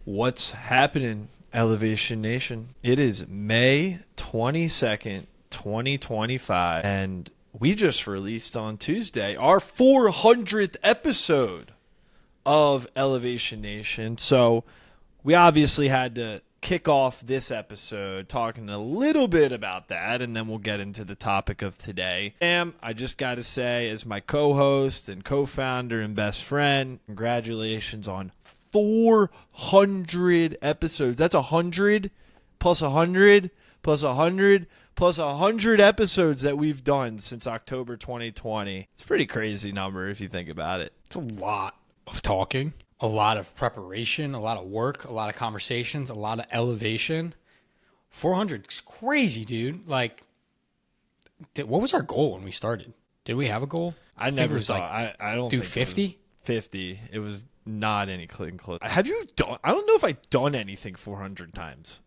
What's happening, Elevation Nation? It is May 22nd, 2025, and we just released on Tuesday our 400th episode of Elevation Nation. So we obviously had to kick off this episode talking a little bit about that, and then we'll get into the topic of today. Sam, I just got to say, as my co-host and co-founder and best friend, congratulations on 400 episodes. That's 100 plus 100 plus 100 plus 100 episodes that we've done since October 2020. It's a pretty crazy number if you think about it. It's a lot of talking, a lot of preparation, a lot of work, a lot of conversations, a lot of elevation. 400 is crazy, dude. Like, what was our goal when we started? Did we have a goal? I never thought. I don't do think 50. 50. It was not any close. Have you done? I don't know if I've done anything 400 times.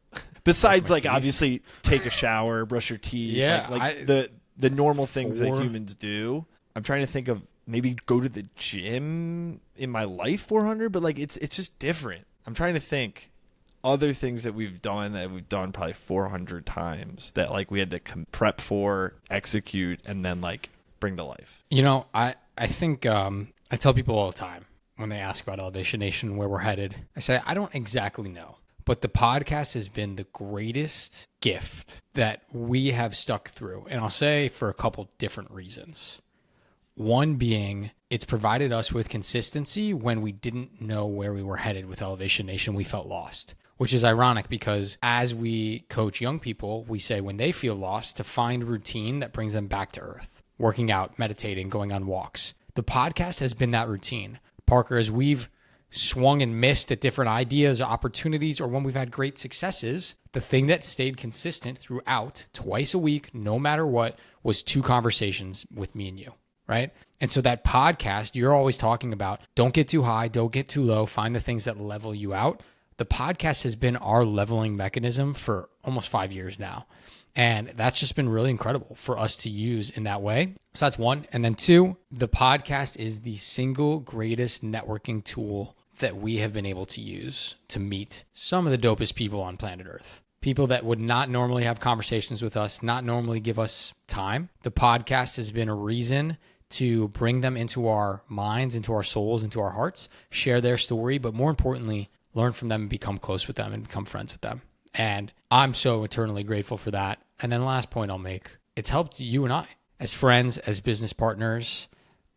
Besides, like, obviously, take a shower, brush your teeth. Yeah, like the normal things that humans do. I'm trying to think of maybe go to the gym in my life 400, but like it's just different. I'm trying to think other things that we've done probably 400 times that like we had to prep for, execute, and then like bring to life. You know, I think I tell people all the time when they ask about Elevation Nation, where we're headed, I say, I don't exactly know. But the podcast has been the greatest gift that we have stuck through. And I'll say for a couple different reasons. One being, it's provided us with consistency when we didn't know where we were headed with Elevation Nation. We felt lost, which is ironic because as we coach young people, we say when they feel lost to find routine that brings them back to earth, working out, meditating, going on walks. The podcast has been that routine. Parker, as we've swung and missed at different ideas, opportunities, or when we've had great successes, the thing that stayed consistent throughout, twice a week, no matter what, was 2 conversations with me and you, right? And so that podcast, you're always talking about, don't get too high, don't get too low, find the things that level you out. The podcast has been our leveling mechanism for almost 5 years now. And that's just been really incredible for us to use in that way. So that's one. And then 2, the podcast is the single greatest networking tool that we have been able to use to meet some of the dopest people on planet Earth. People that would not normally have conversations with us, not normally give us time. The podcast has been a reason to bring them into our minds, into our souls, into our hearts, share their story, but more importantly, learn from them and become close with them and become friends with them. And I'm so eternally grateful for that. And then the last point I'll make, it's helped you and I as friends, as business partners,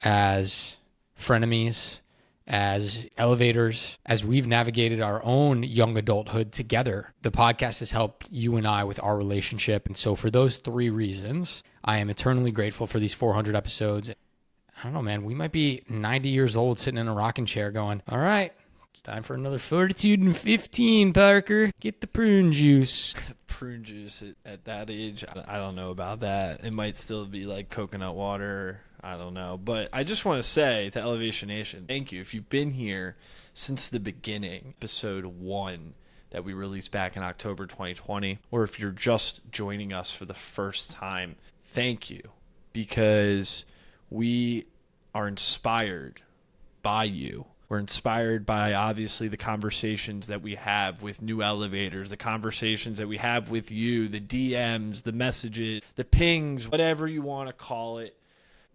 as frenemies, as elevators, as we've navigated our own young adulthood together. The podcast has helped you and I with our relationship. And so for those 3 reasons, I am eternally grateful for these 400 episodes. I don't know, man, we might be 90 years old sitting in a rocking chair going, all right, it's time for another Fortitude and 15, Parker. Get the prune juice. Prune juice at that age, I don't know about that. It might still be like coconut water. I don't know. But I just want to say to Elevation Nation, thank you. If you've been here since the beginning, episode 1 that we released back in October 2020, or if you're just joining us for the first time, thank you. Because we are inspired by you. We're inspired by, obviously, the conversations that we have with new elevators, the conversations that we have with you, the DMs, the messages, the pings, whatever you want to call it.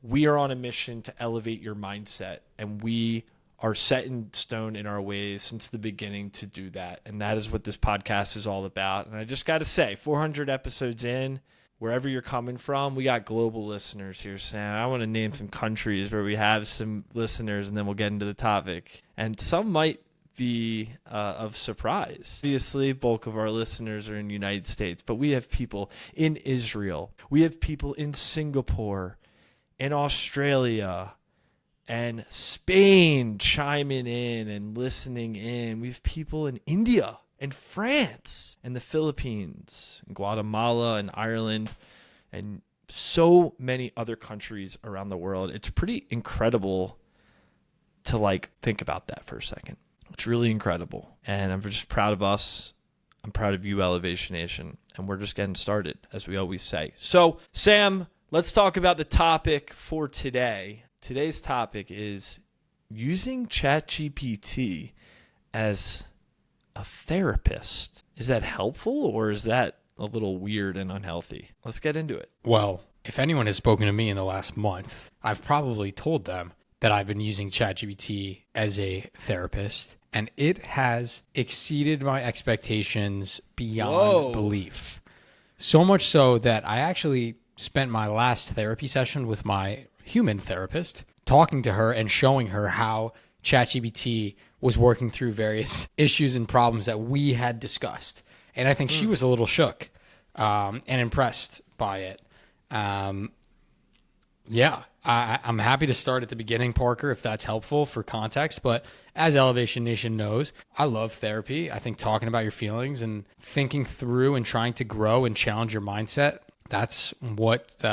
We are on a mission to elevate your mindset, and we are set in stone in our ways since the beginning to do that. And that is what this podcast is all about. And I just got to say, 400 episodes in, wherever you're coming from, we got global listeners here, Sam. I want to name some countries where we have some listeners, and then we'll get into the topic. And some might be of surprise. Obviously, bulk of our listeners are in the United States, but we have people in Israel. We have people in Singapore, in Australia, and Spain chiming in and listening in. We have people in India and France and the Philippines and Guatemala and Ireland and so many other countries around the world. It's pretty incredible to like think about that for a second. It's really incredible. And I'm just proud of us. I'm proud of you, Elevation Nation. And we're just getting started, as we always say. So, Sam, let's talk about the topic for today. Today's topic is using ChatGPT as a therapist. Is that helpful or is that a little weird and unhealthy? Let's get into it. Well, if anyone has spoken to me in the last month, I've probably told them that I've been using ChatGPT as a therapist, and it has exceeded my expectations beyond belief. So much so that I actually spent my last therapy session with my human therapist talking to her and showing her how ChatGPT was working through various issues and problems that we had discussed. And I think she was a little shook and impressed by it. I'm happy to start at the beginning, Parker, if that's helpful for context. But as Elevation Nation knows, I love therapy. I think talking about your feelings and thinking through and trying to grow and challenge your mindset, that's what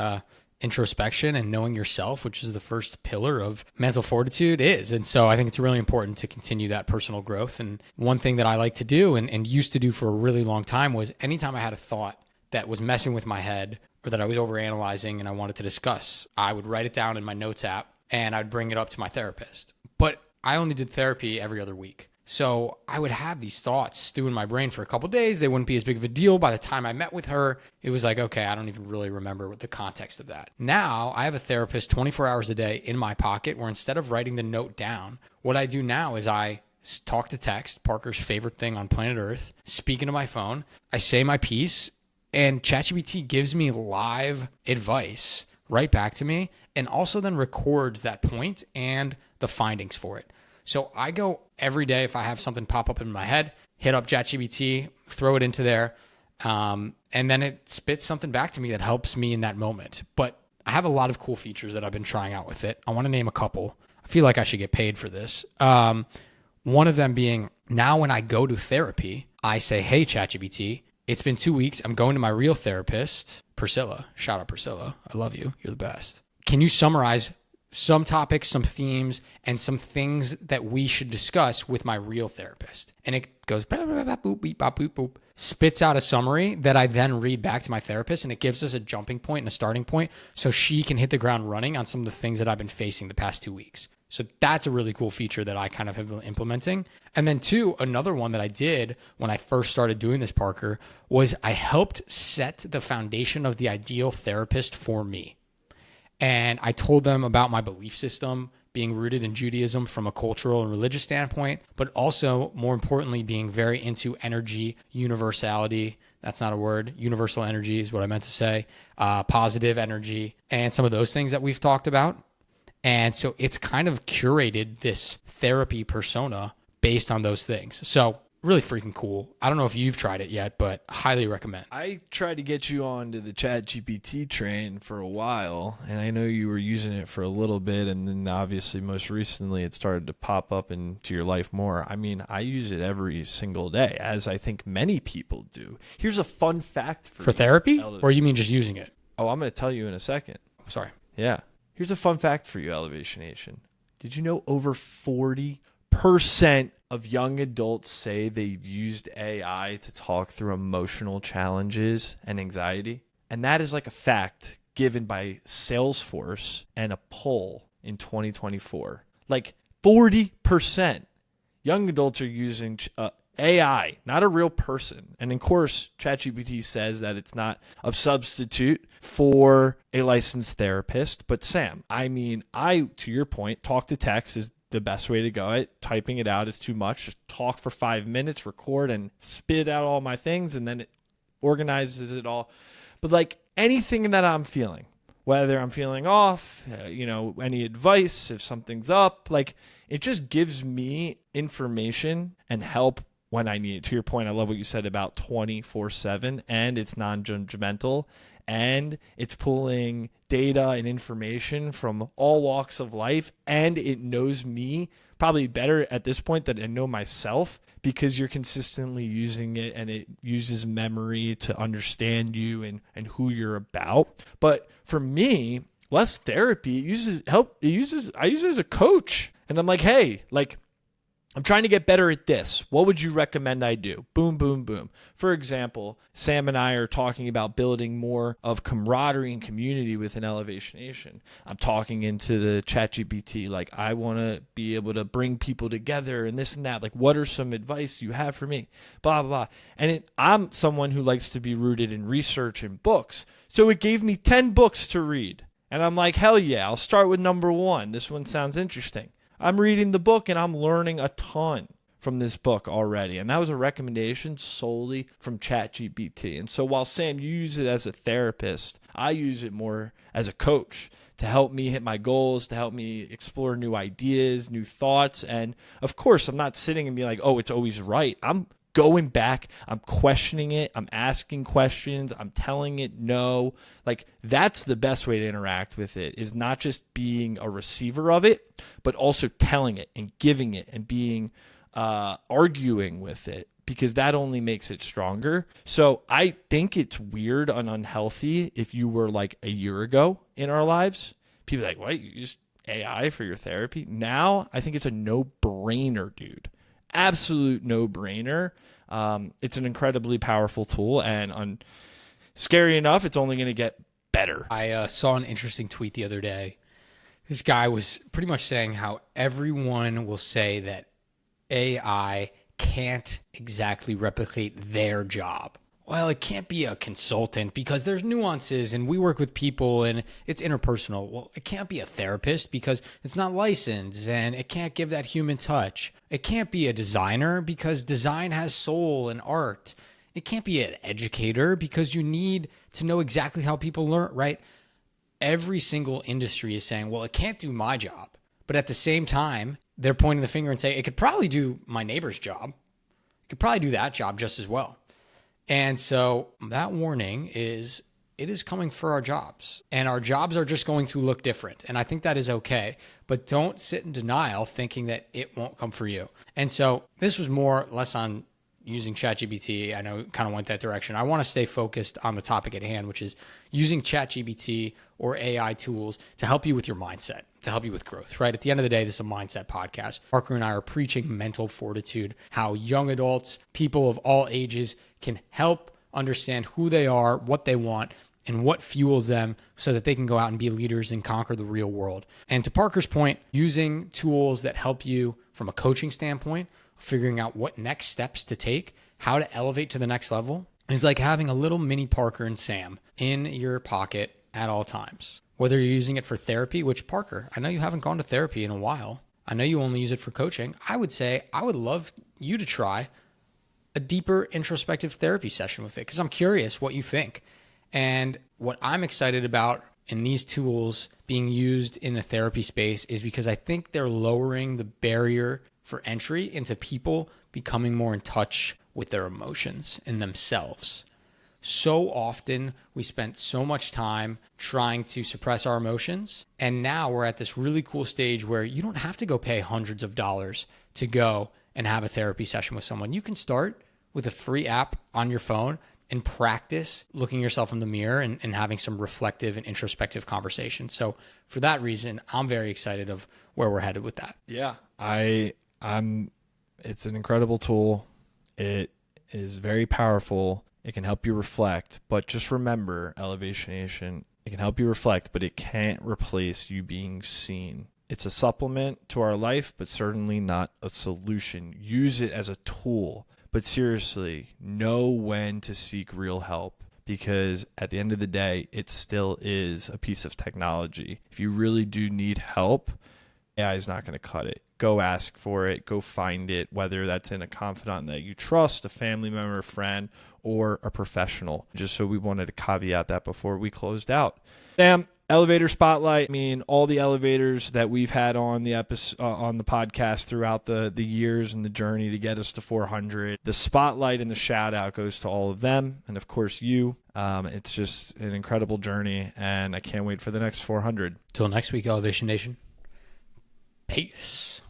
introspection and knowing yourself, which is the first pillar of mental fortitude, is. And so I think it's really important to continue that personal growth. And one thing that I like to do and used to do for a really long time was anytime I had a thought that was messing with my head or that I was overanalyzing and I wanted to discuss, I would write it down in my notes app and I'd bring it up to my therapist. But I only did therapy every other week. So I would have these thoughts stew in my brain for a couple of days. They wouldn't be as big of a deal. By the time I met with her, it was like, okay, I don't even really remember what the context of that. Now I have a therapist 24 hours a day in my pocket where instead of writing the note down, what I do now is I talk to text, Parker's favorite thing on planet Earth, speak into my phone. I say my piece and ChatGPT gives me live advice right back to me and also then records that point and the findings for it. So I go every day if I have something pop up in my head, hit up ChatGPT, throw it into there, and then it spits something back to me that helps me in that moment. But I have a lot of cool features that I've been trying out with it. I want to name a couple. I feel like I should get paid for this. One of them being now when I go to therapy, I say, hey, ChatGPT, it's been 2 weeks. I'm going to my real therapist, Priscilla. Shout out Priscilla. I love you. You're the best. Can you summarize some topics, some themes, and some things that we should discuss with my real therapist? And it goes, boop, beep, bop, boop, boop, spits out a summary that I then read back to my therapist, and it gives us a jumping point and a starting point so she can hit the ground running on some of the things that I've been facing the past 2 weeks. So that's a really cool feature that I kind of have been implementing. And then two, another one that I did when I first started doing this, Parker, was I helped set the foundation of the ideal therapist for me. And I told them about my belief system being rooted in Judaism from a cultural and religious standpoint, but also more importantly, being very into energy, universality. That's not a word. Universal energy is what I meant to say. Positive energy and some of those things that we've talked about. And so it's kind of curated this therapy persona based on those things. So really freaking cool. I don't know if you've tried it yet, but highly recommend. I tried to get you onto the ChatGPT train for a while, and I know you were using it for a little bit, and then obviously most recently it started to pop up into your life more. I mean, I use it every single day, as I think many people do. Here's a fun fact for you, therapy, or you mean just using it? Oh, I'm going to tell you in a second. Sorry. Yeah. Here's a fun fact for you, Elevation Nation. Did you know over 40% of young adults say they've used AI to talk through emotional challenges and anxiety? And that is like a fact given by Salesforce and a poll in 2024. Like 40% young adults are using AI, not a real person. And of course, ChatGPT says that it's not a substitute for a licensed therapist. But Sam, I mean, to your point, talk to text is the best way to go. Typing it out is too much. Just talk for 5 minutes, record, and spit out all my things, and then it organizes it all. But like anything that I'm feeling, whether I'm feeling off, any advice, if something's up, like it just gives me information and help when I need it. To your point, I love what you said about 24/7, and it's non-judgmental, and it's pulling data and information from all walks of life, and it knows me probably better at this point than I know myself, because you're consistently using it, and it uses memory to understand you and who you're about. But for me, less therapy, I use it as a coach. And I'm like, hey, like, I'm trying to get better at this. What would you recommend I do? Boom, boom, boom. For example, Sam and I are talking about building more of camaraderie and community within Elevation Nation. I'm talking into the ChatGPT, like, I want to be able to bring people together and this and that. Like, what are some advice you have for me? Blah, blah, blah. And I'm someone who likes to be rooted in research and books. So it gave me 10 books to read. And I'm like, hell yeah, I'll start with number 1. This one sounds interesting. I'm reading the book and I'm learning a ton from this book already. And that was a recommendation solely from ChatGPT. And so while Sam, you use it as a therapist, I use it more as a coach to help me hit my goals, to help me explore new ideas, new thoughts. And of course, I'm not sitting and being like, oh, it's always right. I'm going back, I'm questioning it, I'm asking questions, I'm telling it no. Like, that's the best way to interact with it, is not just being a receiver of it, but also telling it and giving it and being arguing with it, because that only makes it stronger. So I think it's weird and unhealthy if you were like a year ago in our lives. People are like, what, you use AI for your therapy? Now I think it's a no-brainer, dude. Absolute no-brainer. It's an incredibly powerful tool, and scary enough, it's only going to get better. I saw an interesting tweet the other day. This guy was pretty much saying how everyone will say that AI can't exactly replicate their job. Well, it can't be a consultant because there's nuances and we work with people and it's interpersonal. Well, it can't be a therapist because it's not licensed and it can't give that human touch. It can't be a designer because design has soul and art. It can't be an educator because you need to know exactly how people learn, right? Every single industry is saying, well, it can't do my job. But at the same time, they're pointing the finger and saying, it could probably do my neighbor's job. It could probably do that job just as well. And so that warning is, it is coming for our jobs, and our jobs are just going to look different. And I think that is okay, but don't sit in denial thinking that it won't come for you. And so this was more or less on using ChatGPT. I know it kind of went that direction. I want to stay focused on the topic at hand, which is using ChatGPT or AI tools to help you with your mindset, to help you with growth, right? At the end of the day, this is a mindset podcast. Parker and I are preaching mental fortitude, how young adults, people of all ages can help understand who they are, what they want, and what fuels them so that they can go out and be leaders and conquer the real world. And to Parker's point, using tools that help you from a coaching standpoint, figuring out what next steps to take, how to elevate to the next level, is like having a little mini Parker and Sam in your pocket at all times. Whether you're using it for therapy, which Parker, I know you haven't gone to therapy in a while. I know you only use it for coaching. I would say I would love you to try a deeper introspective therapy session with it, because I'm curious what you think. And what I'm excited about in these tools being used in the therapy space is because I think they're lowering the barrier for entry into people becoming more in touch with their emotions and themselves. So often we spent so much time trying to suppress our emotions, and now we're at this really cool stage where you don't have to go pay hundreds of dollars to go and have a therapy session with someone. You can start with a free app on your phone and practice looking yourself in the mirror and having some reflective and introspective conversations. So for that reason, I'm very excited of where we're headed with that. Yeah, it's an incredible tool. It is very powerful. It can help you reflect, but just remember, Elevation Nation, it can help you reflect, but it can't replace you being seen. It's a supplement to our life, but certainly not a solution. Use it as a tool, but seriously, know when to seek real help, because at the end of the day, it still is a piece of technology. If you really do need help, AI is not going to cut it. Go ask for it. Go find it, whether that's in a confidant that you trust, a family member, a friend, or a professional. Just so we wanted to caveat that before we closed out. Sam, elevator spotlight. I mean, all the elevators that we've had on the episode, on the podcast throughout the years and the journey to get us to 400. The spotlight and the shout out goes to all of them, and of course you. It's just an incredible journey, and I can't wait for the next 400. Till next week, Elevation Nation. Peace.